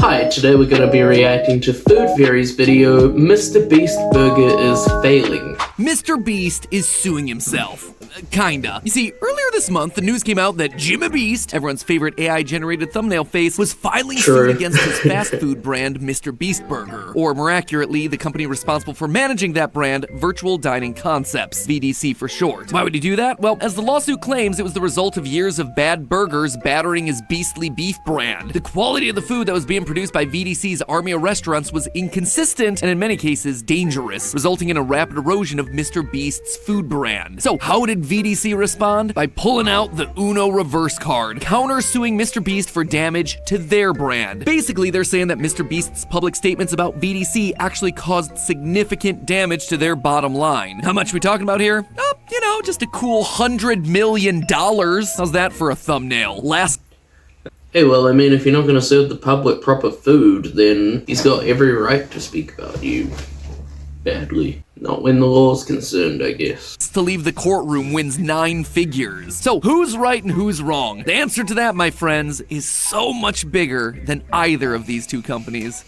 Hi, today we're going to be reacting to Food Fairy's video, Mr. Beast Burger is Failing. Mr. Beast is suing himself. Kinda. You see, earlier this month, the news came out that Jimmy Beast, everyone's favorite AI-generated thumbnail face, was filing suit against his fast food brand, Mr. Beast Burger. Or more accurately, the company responsible for managing that brand, Virtual Dining Concepts, VDC for short. Why would he do that? Well, as the lawsuit claims, it was the result of years of bad burgers battering his beastly beef brand. The quality of the food that was being produced by VDC's army of restaurants was inconsistent and in many cases dangerous, resulting in a rapid erosion of Mr. Beast's food brand. So how did VDC respond? By pulling out the Uno reverse card, countersuing Mr. Beast for damage to their brand. Basically, they're saying that Mr. Beast's public statements about VDC actually caused significant damage to their bottom line. How much are we talking about here? Oh, you know, just a cool $100 million. How's that for a thumbnail? Hey, well, I mean, if you're not going to serve the public proper food, then he's got every right to speak about you badly. Not when the law's concerned, I guess. To leave the courtroom wins 9 figures. So who's right and who's wrong? The answer to that, my friends, is so much bigger than either of these two companies.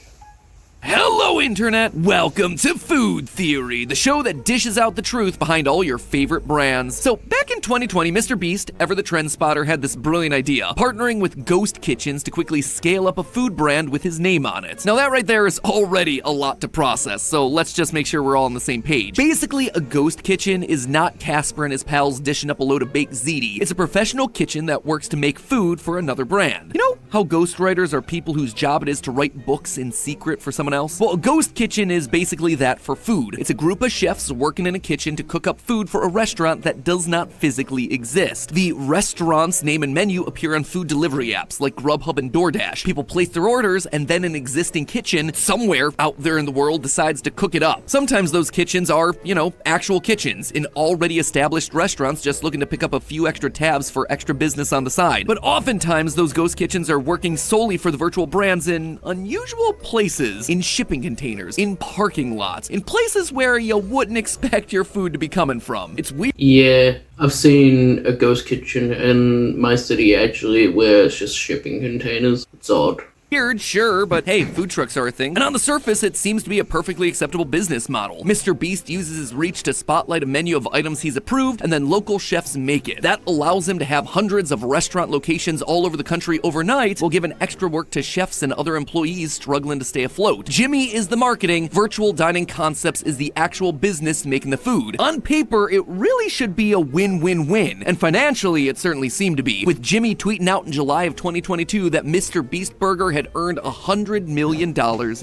Hello, Internet! Welcome to Food Theory, the show that dishes out the truth behind all your favorite brands. So, back in 2020, Mr. Beast, ever the trend spotter, had this brilliant idea, partnering with ghost kitchens to quickly scale up a food brand with his name on it. Now, that right there is already a lot to process, so let's just make sure we're all on the same page. Basically, a ghost kitchen is not Casper and his pals dishing up a load of baked ziti. It's a professional kitchen that works to make food for another brand. You know how ghostwriters are people whose job it is to write books in secret for someone else? Well, a ghost kitchen is basically that for food. It's a group of chefs working in a kitchen to cook up food for a restaurant that does not physically exist. The restaurant's name and menu appear on food delivery apps like Grubhub and DoorDash. People place their orders and then an existing kitchen somewhere out there in the world decides to cook it up. Sometimes those kitchens are, you know, actual kitchens in already established restaurants just looking to pick up a few extra tabs for extra business on the side. But oftentimes those ghost kitchens are working solely for the virtual brands in unusual places, in shipping containers, in parking lots, in places where you wouldn't expect your food to be coming from. It's weird. Yeah, I've seen a ghost kitchen in my city actually where it's just shipping containers. It's odd. Sure, but hey, food trucks are a thing. And on the surface, it seems to be a perfectly acceptable business model. Mr. Beast uses his reach to spotlight a menu of items he's approved, and then local chefs make it. That allows him to have hundreds of restaurant locations all over the country overnight, while giving extra work to chefs and other employees struggling to stay afloat. Jimmy is the marketing, Virtual Dining Concepts is the actual business making the food. On paper, it really should be a win-win-win, and financially, it certainly seemed to be, with Jimmy tweeting out in July of 2022 that Mr. Beast Burger had earned $100 million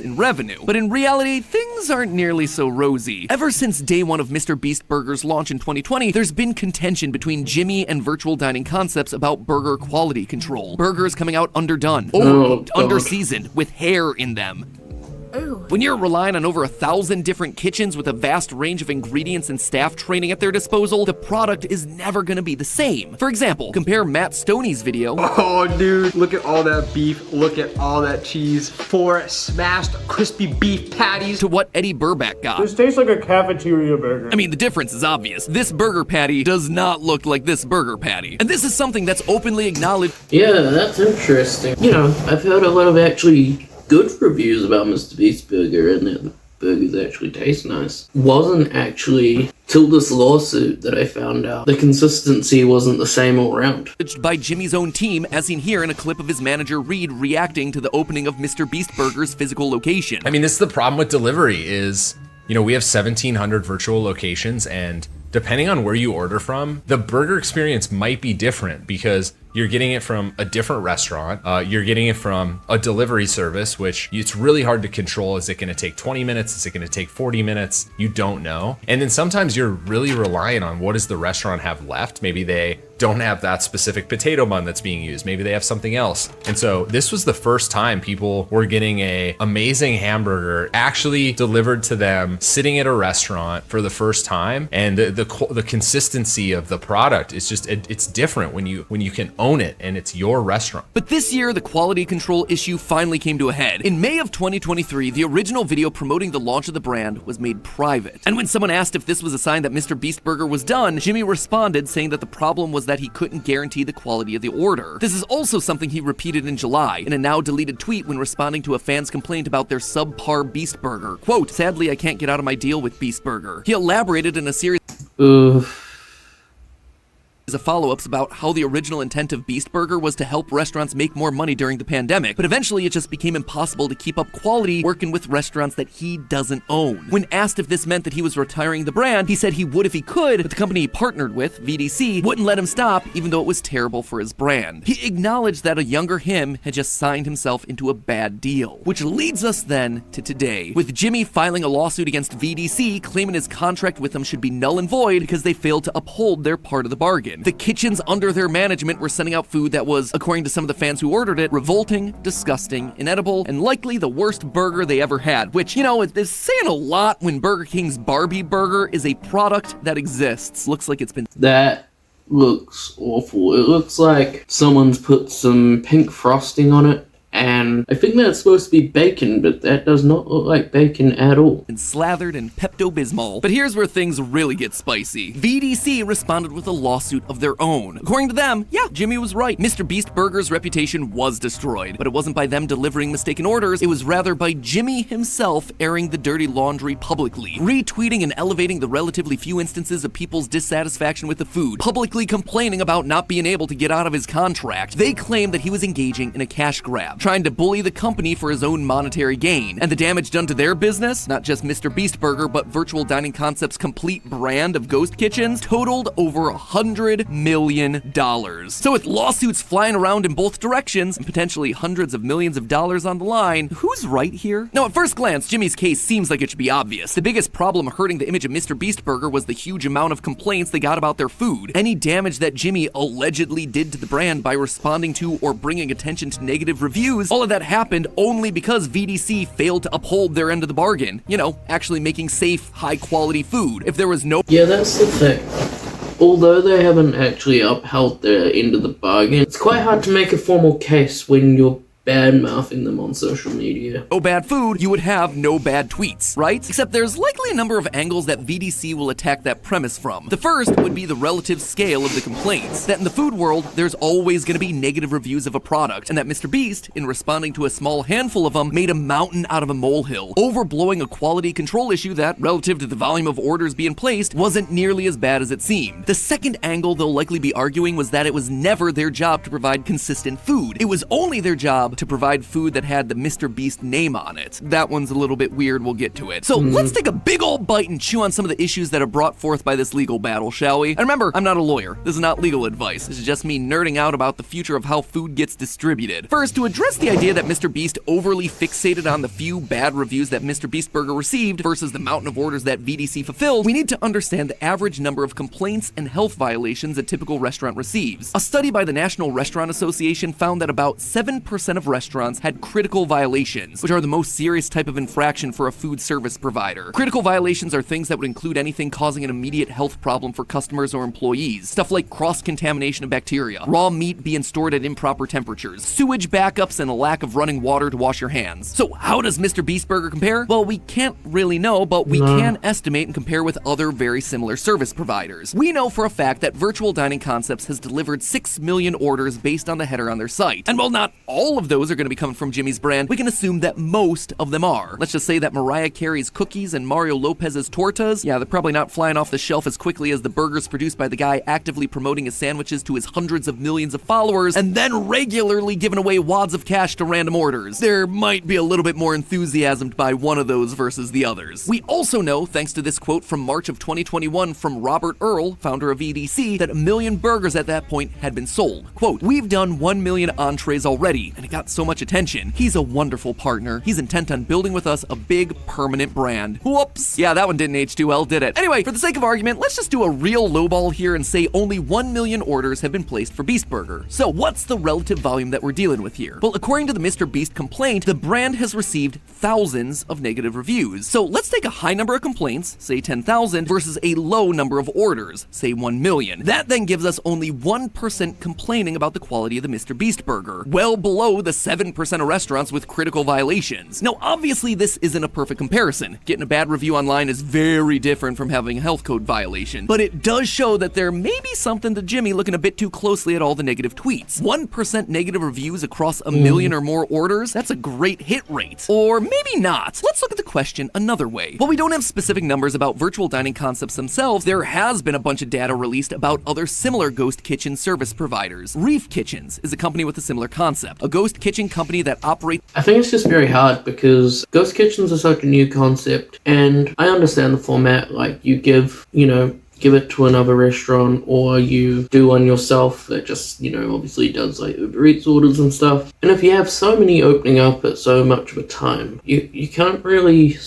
in revenue. But in reality, things aren't nearly so rosy. Ever since day one of Mr. Beast Burger's launch in 2020, there's been contention between Jimmy and Virtual Dining Concepts about burger quality control. Burgers coming out underdone, overcooked, underseasoned, with hair in them. Ooh. When you're relying on over 1,000 different kitchens with a vast range of ingredients and staff training at their disposal, the product is never gonna be the same. For example, compare Matt Stoney's video. Oh, dude, look at all that beef, look at all that cheese. 4 smashed crispy beef patties. To what Eddie Burback got. This tastes like a cafeteria burger. I mean, the difference is obvious. This burger patty does not look like this burger patty. And this is something that's openly acknowledged. Yeah, that's interesting. You know, I've heard a lot of actually good reviews about Mr. Beast Burger and that the burgers actually taste nice. Wasn't actually till this lawsuit that I found out the consistency wasn't the same all around. By Jimmy's own team, as seen here in a clip of his manager Reed reacting to the opening of Mr. Beast Burger's physical location. I mean, this is the problem with delivery is, you know, we have 1,700 virtual locations, and depending on where you order from, the burger experience might be different because you're getting it from a different restaurant. You're getting it from a delivery service, which it's really hard to control. Is it going to take 20 minutes? Is it going to take 40 minutes? You don't know. And then sometimes you're really relying on what does the restaurant have left. Maybe they don't have that specific potato bun that's being used. Maybe they have something else. And so this was the first time people were getting a amazing hamburger actually delivered to them sitting at a restaurant for the first time. And the consistency of the product is just, it's different when you can own it and it's your restaurant. But this year, the quality control issue finally came to a head. In May of 2023, the original video promoting the launch of the brand was made private. And when someone asked if this was a sign that Mr. Beast Burger was done, Jimmy responded saying that the problem was that he couldn't guarantee the quality of the order. This is also something he repeated in July in a now deleted tweet when responding to a fan's complaint about their subpar Beast Burger. Quote, "Sadly, I can't get out of my deal with Beast Burger." He elaborated in a series of follow-ups about how the original intent of Beast Burger was to help restaurants make more money during the pandemic, but eventually it just became impossible to keep up quality working with restaurants that he doesn't own. When asked if this meant that he was retiring the brand, he said he would if he could, but the company he partnered with, VDC, wouldn't let him stop even though it was terrible for his brand. He acknowledged that a younger him had just signed himself into a bad deal. Which leads us then to today, with Jimmy filing a lawsuit against VDC claiming his contract with them should be null and void because they failed to uphold their part of the bargain. The kitchens under their management were sending out food that was, according to some of the fans who ordered it, revolting, disgusting, inedible, and likely the worst burger they ever had, which, you know, is saying a lot when Burger King's Barbie Burger is a product that exists. Looks like it's been... That looks awful. It looks like someone's put some pink frosting on it, and I think that's supposed to be bacon, but that does not look like bacon at all. And slathered in Pepto-Bismol. But here's where things really get spicy. VDC responded with a lawsuit of their own. According to them, yeah, Jimmy was right. Mr. Beast Burger's reputation was destroyed, but it wasn't by them delivering mistaken orders, it was rather by Jimmy himself airing the dirty laundry publicly, retweeting and elevating the relatively few instances of people's dissatisfaction with the food, publicly complaining about not being able to get out of his contract. They claim that he was engaging in a cash grab, trying to bully the company for his own monetary gain. And the damage done to their business, not just Mr. Beast Burger, but Virtual Dining Concept's complete brand of ghost kitchens, totaled over $100 million. So with lawsuits flying around in both directions, and potentially hundreds of millions of dollars on the line, who's right here? Now, at first glance, Jimmy's case seems like it should be obvious. The biggest problem hurting the image of Mr. Beast Burger was the huge amount of complaints they got about their food. Any damage that Jimmy allegedly did to the brand by responding to or bringing attention to negative reviews, all of that happened only because VDC failed to uphold their end of the bargain. You know, actually making safe, high-quality food. If there was no... Yeah, that's the thing. Although they haven't actually upheld their end of the bargain, it's quite hard to make a formal case when you're bad-mouthing them on social media. No bad food, you would have no bad tweets, right? Except there's likely a number of angles that VDC will attack that premise from. The first would be the relative scale of the complaints. That in the food world, there's always going to be negative reviews of a product, and that Mr. Beast, in responding to a small handful of them, made a mountain out of a molehill, overblowing a quality control issue that, relative to the volume of orders being placed, wasn't nearly as bad as it seemed. The second angle they'll likely be arguing was that it was never their job to provide consistent food. It was only their job to provide food that had the Mr. Beast name on it. That one's a little bit weird, we'll get to it. So let's take a big old bite and chew on some of the issues that are brought forth by this legal battle, shall we? And remember, I'm not a lawyer. This is not legal advice. This is just me nerding out about the future of how food gets distributed. First, to address the idea that Mr. Beast overly fixated on the few bad reviews that Mr. Beast Burger received versus the mountain of orders that VDC fulfilled, we need to understand the average number of complaints and health violations a typical restaurant receives. A study by the National Restaurant Association found that about 7% of restaurants had critical violations, which are the most serious type of infraction for a food service provider. Critical violations are things that would include anything causing an immediate health problem for customers or employees. Stuff like cross-contamination of bacteria, raw meat being stored at improper temperatures, sewage backups, and a lack of running water to wash your hands. So how does Mr. Beast Burger compare? Well, we can't really know, but we can estimate and compare with other very similar service providers. We know for a fact that Virtual Dining Concepts has delivered 6 million orders based on the header on their site. And while not all of those are going to be coming from Jimmy's brand, we can assume that most of them are. Let's just say that Mariah Carey's cookies and Mario Lopez's tortas, yeah, they're probably not flying off the shelf as quickly as the burgers produced by the guy actively promoting his sandwiches to his hundreds of millions of followers and then regularly giving away wads of cash to random orders. There might be a little bit more enthusiasm by one of those versus the others. We also know, thanks to this quote from March of 2021 from Robert Earl, founder of EDC, that 1 million burgers at that point had been sold. Quote, "We've done 1 million entrees already, and it got got so much attention. He's a wonderful partner. He's intent on building with us a big, permanent brand. Whoops. Yeah, that one didn't age too well, did it? Anyway, for the sake of argument, let's just do a real lowball here and say only 1 million orders have been placed for Beast Burger. So what's the relative volume that we're dealing with here? Well, according to the Mr. Beast complaint, the brand has received thousands of negative reviews. So let's take a high number of complaints, say 10,000, versus a low number of orders, say 1 million. That then gives us only 1% complaining about the quality of the Mr. Beast Burger, well below the 7% of restaurants with critical violations. Now, obviously, this isn't a perfect comparison. Getting a bad review online is very different from having a health code violation, but it does show that there may be something to Jimmy looking a bit too closely at all the negative tweets. 1% negative reviews across a million or more orders? That's a great hit rate. Or maybe not. Let's look at the question another way. While we don't have specific numbers about virtual dining concepts themselves, there has been a bunch of data released about other similar ghost kitchen service providers. Reef Kitchens is a company with a similar concept, a ghost kitchen company that operates... I think it's just very hard because ghost kitchens are such a new concept, and I understand the format, like you give it to another restaurant, or you do one yourself that just, obviously does like Uber Eats orders and stuff. And if you have so many opening up at so much of a time, you can't really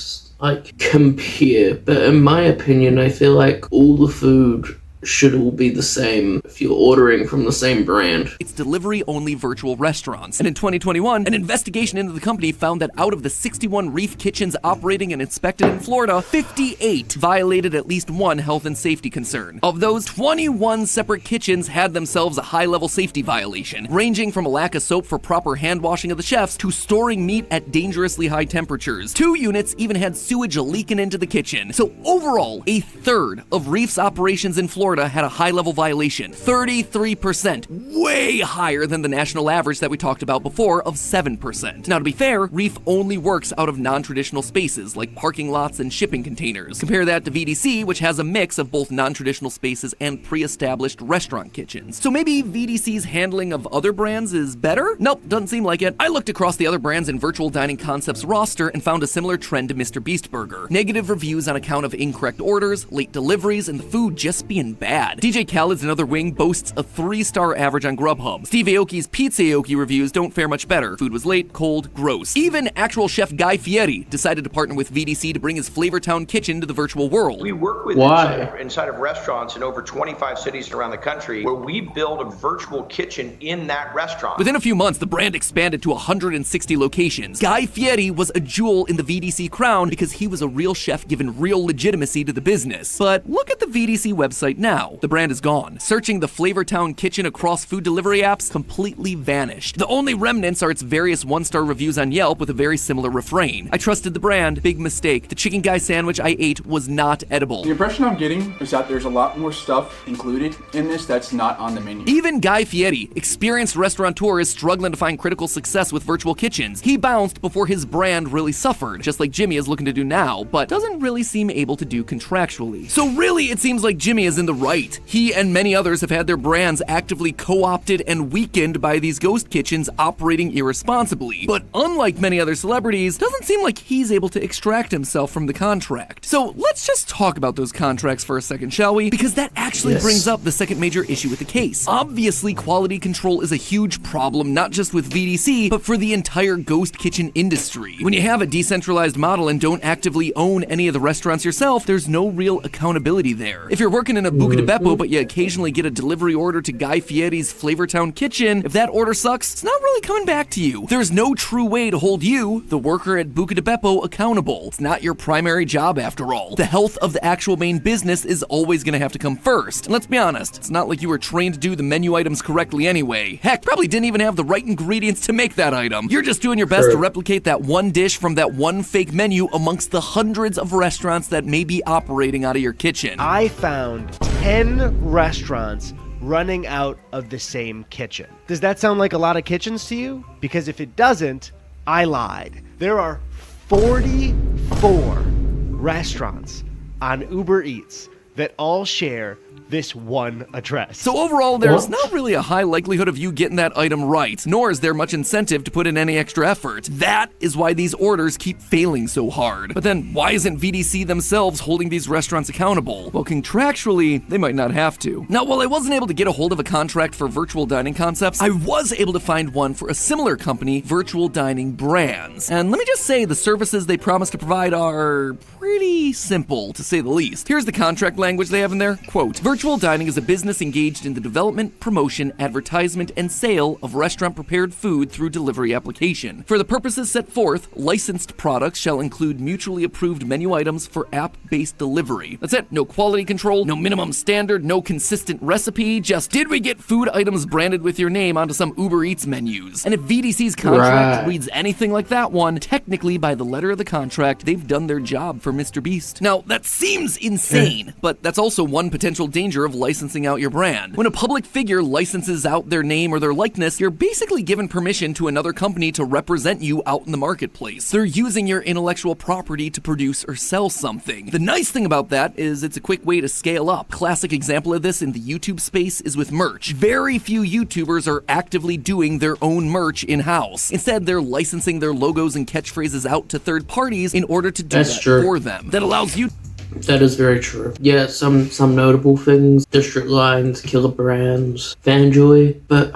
compare. But in my opinion, I feel like all the food should all be the same if you're ordering from the same brand. It's delivery-only virtual restaurants. And in 2021, an investigation into the company found that out of the 61 Reef Kitchens operating and inspected in Florida, 58 violated at least one health and safety concern. Of those, 21 separate kitchens had themselves a high-level safety violation, ranging from a lack of soap for proper hand washing of the chefs to storing meat at dangerously high temperatures. 2 units even had sewage leaking into the kitchen. So overall, a third of Reef's operations in Florida had a high-level violation, 33%, way higher than the national average that we talked about before of 7%. Now, to be fair, Reef only works out of non-traditional spaces like parking lots and shipping containers. Compare that to VDC, which has a mix of both non-traditional spaces and pre-established restaurant kitchens. So maybe VDC's handling of other brands is better? Nope, doesn't seem like it. I looked across the other brands in Virtual Dining Concepts roster and found a similar trend to Mr. Beast Burger. Negative reviews on account of incorrect orders, late deliveries, and the food just being bad. DJ Khaled's Another Wing boasts a 3-star average on Grubhub. Steve Aoki's Pizza Aoki reviews don't fare much better. Food was late, cold, gross. Even actual chef Guy Fieri decided to partner with VDC to bring his Flavortown kitchen to the virtual world. We work with inside of restaurants in over 25 cities around the country where we build a virtual kitchen in that restaurant. Within a few months, the brand expanded to 160 locations. Guy Fieri was a jewel in the VDC crown because he was a real chef given real legitimacy to the business. But look at the VDC website now. The brand is gone. Searching the Flavortown kitchen across food delivery apps completely vanished. The only remnants are its various 1-star reviews on Yelp with a very similar refrain. I trusted the brand, big mistake. The chicken guy sandwich I ate was not edible. The impression I'm getting is that there's a lot more stuff included in this that's not on the menu. Even Guy Fieri, experienced restaurateur, is struggling to find critical success with virtual kitchens. He bounced before his brand really suffered, just like Jimmy is looking to do now, but doesn't really seem able to do contractually. So really, it seems like Jimmy is in the right. He and many others have had their brands actively co-opted and weakened by these ghost kitchens operating irresponsibly. But unlike many other celebrities, doesn't seem like he's able to extract himself from the contract. So let's just talk about those contracts for a second, shall we? Because that actually brings up the second major issue with the case. Obviously, quality control is a huge problem, not just with VDC, but for the entire ghost kitchen industry. When you have a decentralized model and don't actively own any of the restaurants yourself, there's no real accountability there. If you're working in a Buca de Beppo, but you occasionally get a delivery order to Guy Fieri's Flavortown kitchen, if that order sucks, it's not really coming back to you. There's no true way to hold you, the worker at Buca de Beppo, accountable. It's not your primary job after all. The health of the actual main business is always gonna have to come first. And let's be honest, it's not like you were trained to do the menu items correctly anyway. Heck, probably didn't even have the right ingredients to make that item. You're just doing your best to replicate that one dish from that one fake menu amongst the hundreds of restaurants that may be operating out of your kitchen. I found 10 restaurants running out of the same kitchen. Does that sound like a lot of kitchens to you? Because if it doesn't, I lied. There are 44 restaurants on Uber Eats that all share this one address. So overall, there's not really a high likelihood of you getting that item right, nor is there much incentive to put in any extra effort. That is why these orders keep failing so hard. But then why isn't VDC themselves holding these restaurants accountable? Well, contractually, they might not have to. Now, while I wasn't able to get a hold of a contract for virtual dining concepts, I was able to find one for a similar company, Virtual Dining Brands. And let me just say, the services they promise to provide are pretty simple, to say the least. Here's the contract language they have in there. Quote, virtual dining is a business engaged in the development, promotion, advertisement, and sale of restaurant-prepared food through delivery application. For the purposes set forth, licensed products shall include mutually approved menu items for app-based delivery. That's it. No quality control, no minimum standard, no consistent recipe, just did we get food items branded with your name onto some Uber Eats menus? And if VDC's contract reads anything like that one, technically by the letter of the contract, they've done their job for Mr. Beast. Now, that seems insane, but that's also one potential danger of licensing out your brand. When a public figure licenses out their name or their likeness, you're basically given permission to another company to represent you out in the marketplace. They're using your intellectual property to produce or sell something. The nice thing about that is it's a quick way to scale up. Classic example of this in the YouTube space is with merch. Very few YouTubers are actively doing their own merch in-house. Instead, they're licensing their logos and catchphrases out to third parties in order to do for them. That allows you. That is very true. Yeah, some notable things: District Lines, Killer Brands, Fanjoy, but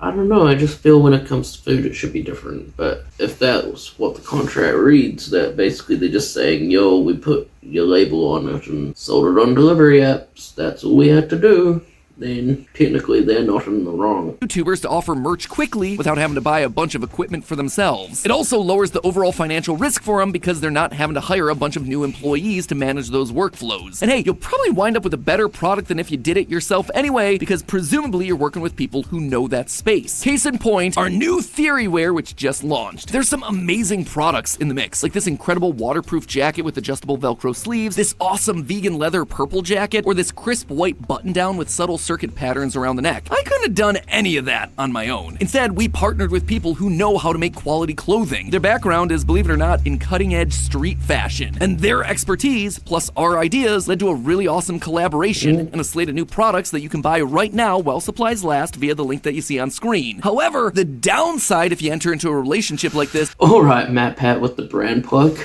I don't know, I just feel when it comes to food it should be different. But if that was what the contract reads, that basically they're just saying, yo, we put your label on it and sold it on delivery apps, that's all we had to do, then technically they're not in the wrong. YouTubers to offer merch quickly without having to buy a bunch of equipment for themselves. It also lowers the overall financial risk for them because they're not having to hire a bunch of new employees to manage those workflows. And hey, you'll probably wind up with a better product than if you did it yourself anyway, because presumably you're working with people who know that space. Case in point, our new Theoryware, which just launched. There's some amazing products in the mix, like this incredible waterproof jacket with adjustable Velcro sleeves, this awesome vegan leather purple jacket, or this crisp white button-down with subtle circuit patterns around the neck. I couldn't have done any of that on my own. Instead, we partnered with people who know how to make quality clothing. Their background is, believe it or not, in cutting-edge street fashion. And their expertise, plus our ideas, led to a really awesome collaboration and a slate of new products that you can buy right now while supplies last via the link that you see on screen. However, the downside if you enter into a relationship like this, alright, Matt Pat with the brand plug,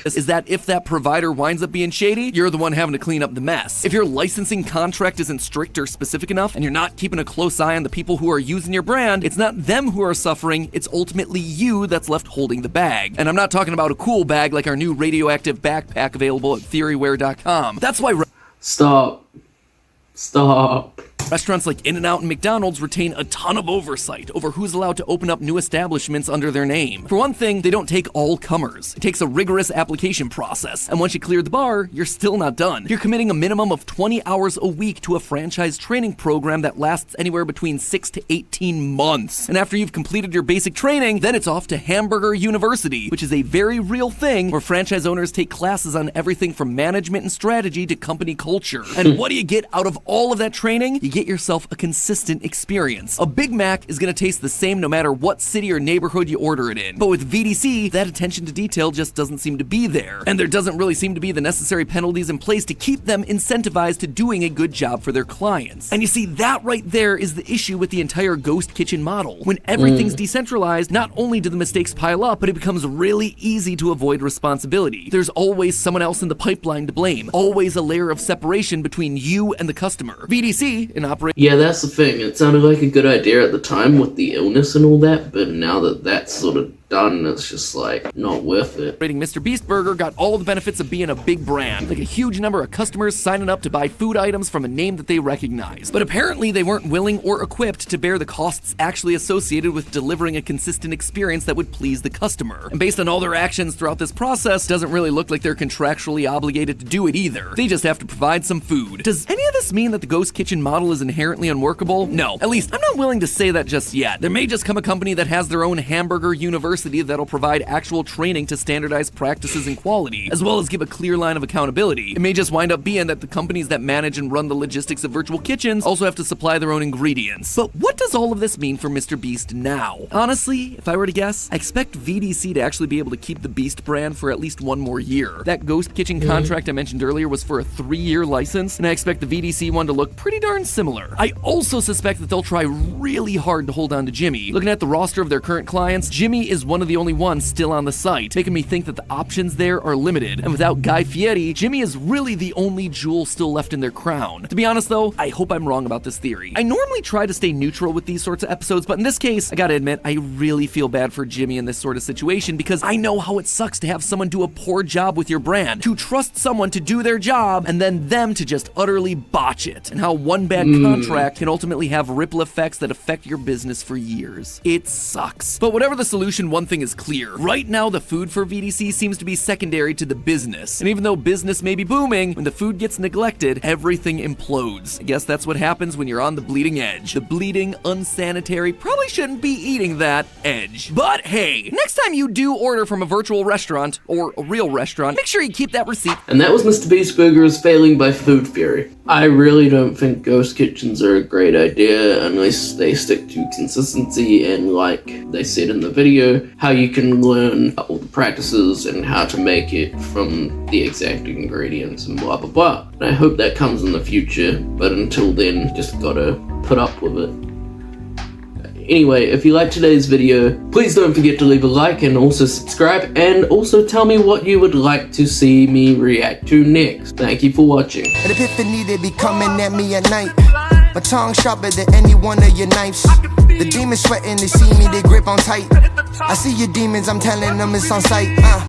is that if that provider winds up being shady, you're the one having to clean up the mess. If your licensing contract isn't strict or specific enough and you're not keeping a close eye on the people who are using your brand, it's not them who are suffering, it's ultimately you that's left holding the bag. And I'm not talking about a cool bag like our new radioactive backpack available at theoryware.com. That's why Stop. restaurants like In-N-Out and McDonald's retain a ton of oversight over who's allowed to open up new establishments under their name. For one thing, they don't take all comers. It takes a rigorous application process, and once you clear the bar, you're still not done. You're committing a minimum of 20 hours a week to a franchise training program that lasts anywhere between 6 to 18 months. And after you've completed your basic training, then it's off to Hamburger University, which is a very real thing where franchise owners take classes on everything from management and strategy to company culture. And what do you get out of all of that training? You get yourself a consistent experience. A Big Mac is going to taste the same no matter what city or neighborhood you order it in. But with VDC, that attention to detail just doesn't seem to be there. And there doesn't really seem to be the necessary penalties in place to keep them incentivized to doing a good job for their clients. And you see, that right there is the issue with the entire ghost kitchen model. When everything's decentralized, not only do the mistakes pile up, but it becomes really easy to avoid responsibility. There's always someone else in the pipeline to blame. Always a layer of separation between you and the customer. VDC, in Yeah, that's the thing. It sounded like a good idea at the time with the illness and all that, but now that that's sort of done, it's just like not worth it. Mr. Beast Burger got all the benefits of being a big brand, like a huge number of customers signing up to buy food items from a name that they recognize. But apparently they weren't willing or equipped to bear the costs actually associated with delivering a consistent experience that would please the customer. And based on all their actions throughout this process, doesn't really look like they're contractually obligated to do it either. They just have to provide some food. Does any of this mean that the ghost kitchen model is inherently unworkable? No. At least I'm not willing to say that just yet. There may just come a company that has their own Hamburger University university that'll provide actual training to standardize practices and quality, as well as give a clear line of accountability. It may just wind up being that the companies that manage and run the logistics of virtual kitchens also have to supply their own ingredients. But what does all of this mean for Mr. Beast now? Honestly, if I were to guess, I expect VDC to actually be able to keep the Beast brand for at least one more year. That Ghost Kitchen contract I mentioned earlier was for a 3-year license, and I expect the VDC one to look pretty darn similar. I also suspect that they'll try really hard to hold on to Jimmy. Looking at the roster of their current clients, Jimmy is one of the only ones still on the site, making me think that the options there are limited. And without Guy Fieri, Jimmy is really the only jewel still left in their crown. To be honest though, I hope I'm wrong about this theory. I normally try to stay neutral with these sorts of episodes, but in this case, I gotta admit, I really feel bad for Jimmy in this sort of situation because I know how it sucks to have someone do a poor job with your brand, to trust someone to do their job and then them to just utterly botch it, and how one bad contract can ultimately have ripple effects that affect your business for years. It sucks. But whatever the solution, one thing is clear. Right now, the food for VDC seems to be secondary to the business. And even though business may be booming, when the food gets neglected, everything implodes. I guess that's what happens when you're on the bleeding edge. The bleeding, unsanitary, probably shouldn't be eating that edge. But hey, next time you do order from a virtual restaurant, or a real restaurant, make sure you keep that receipt. And that was Mr. Beast Burger's failing by food fury. I really don't think ghost kitchens are a great idea unless they stick to consistency and, like they said in the video, how you can learn all the practices and how to make it from the exact ingredients and blah blah blah. And I hope that comes in the future, but until then, just gotta put up with it. Anyway, if you liked today's video, please don't forget to leave a like and also subscribe, and also tell me what you would like to see me react to next. Thank you for watching. An epiphany, they be coming at me at night. My tongue sharper than any one of your knives. The demons sweating, they see me, they grip on tight. I see your demons, I'm telling them it's on sight.